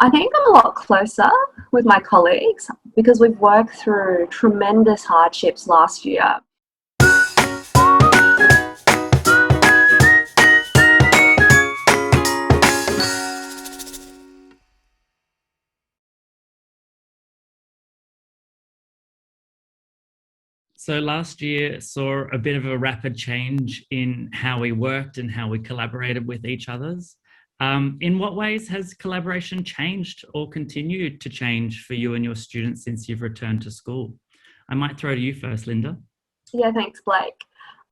I think I'm a lot closer with my colleagues because we've worked through tremendous hardships last year. So last year saw a bit of a rapid change in how we worked and how we collaborated with each others. In what ways has collaboration changed or continued to change for you and your students since you've returned to school? I might throw to you first, Linda. Yeah, thanks, Blake.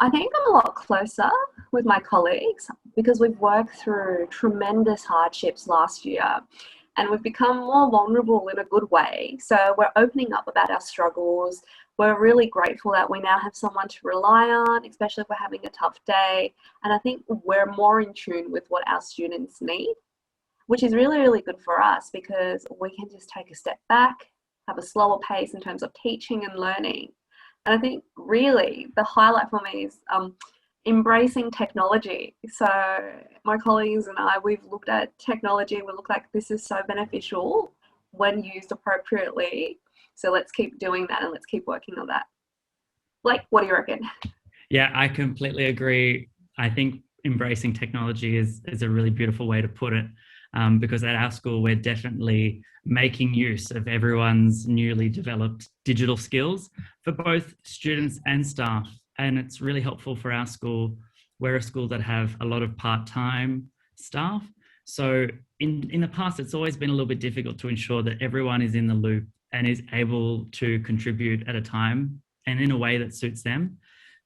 I think I'm a lot closer with my colleagues because we've worked through tremendous hardships last year and we've become more vulnerable in a good way. So we're opening up about our struggles. We're really grateful that we now have someone to rely on, especially if we're having a tough day. And I think we're more in tune with what our students need, which is really, really good for us because we can just take a step back, have a slower pace in terms of teaching and learning. And I think really the highlight for me is embracing technology. So my colleagues and I, we've looked at technology. We look like this is so beneficial when used appropriately. So let's keep doing that and let's keep working on that. Blake, what do you reckon? Yeah, I completely agree. I think embracing technology is a really beautiful way to put it. Because at our school, we're definitely making use of everyone's newly developed digital skills for both students and staff. And it's really helpful for our school. We're a school that have a lot of part-time staff. So in the past, it's always been a little bit difficult to ensure that everyone is in the loop and is able to contribute at a time and in a way that suits them.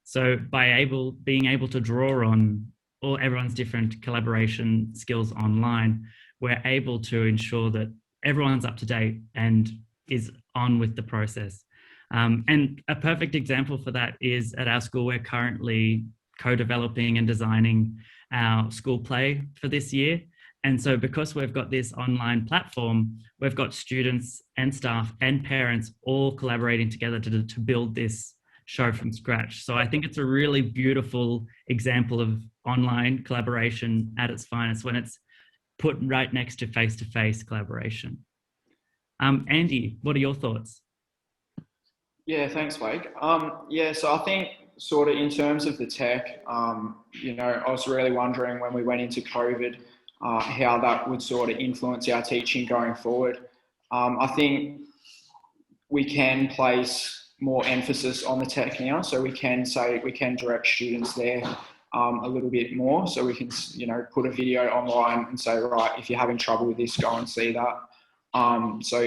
So being able to draw on all everyone's different collaboration skills online, we're able to ensure that everyone's up to date and is on with the process. And a perfect example for that is at our school, we're currently co-developing and designing our school play for this year. And so because we've got this online platform, we've got students and staff and parents all collaborating together to build this show from scratch. So I think it's a really beautiful example of online collaboration at its finest when it's put right next to face-to-face collaboration. Andy, what are your thoughts? Yeah, thanks, Blake. Yeah, so I think sort of in terms of the tech, I was really wondering when we went into COVID, how that would sort of influence our teaching going forward. I think we can place more emphasis on the tech now, so we can direct students there a little bit more. So we can, put a video online and say, right, if you're having trouble with this, go and see that. So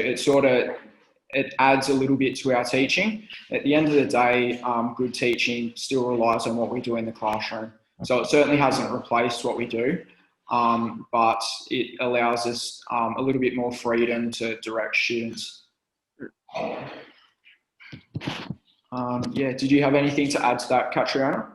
it adds a little bit to our teaching. At the end of the day, good teaching still relies on what we do in the classroom. So it certainly hasn't replaced what we do, but it allows us a little bit more freedom to direct students. Did you have anything to add to that, Caitriona?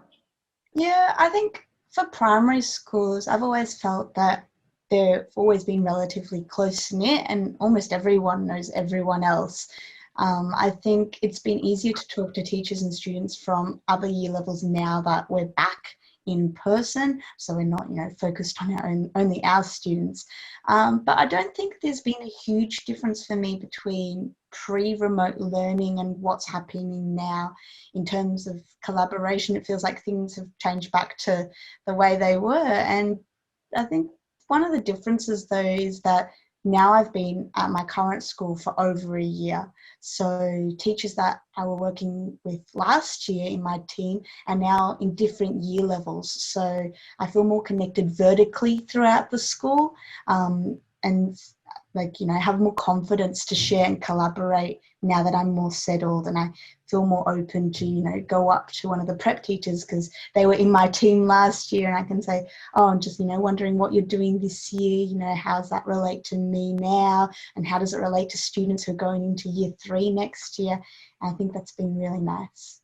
Yeah, I think for primary schools, I've always felt that they've always been relatively close-knit and almost everyone knows everyone else. I think it's been easier to talk to teachers and students from other year levels now that we're back in person, so we're not, focused on only our students. But I don't think there's been a huge difference for me between pre-remote learning and what's happening now in terms of collaboration. It feels like things have changed back to the way they were, and I think one of the differences though is that now I've been at my current school for over a year. So teachers that I were working with last year in my team are now in different year levels. So I feel more connected vertically throughout the school, and have more confidence to share and collaborate now that I'm more settled, and I feel more open to, go up to one of the prep teachers because they were in my team last year, and I can say, oh, I'm just, wondering what you're doing this year, how does that relate to me now, and how does it relate to students who are going into year 3 next year? And I think that's been really nice.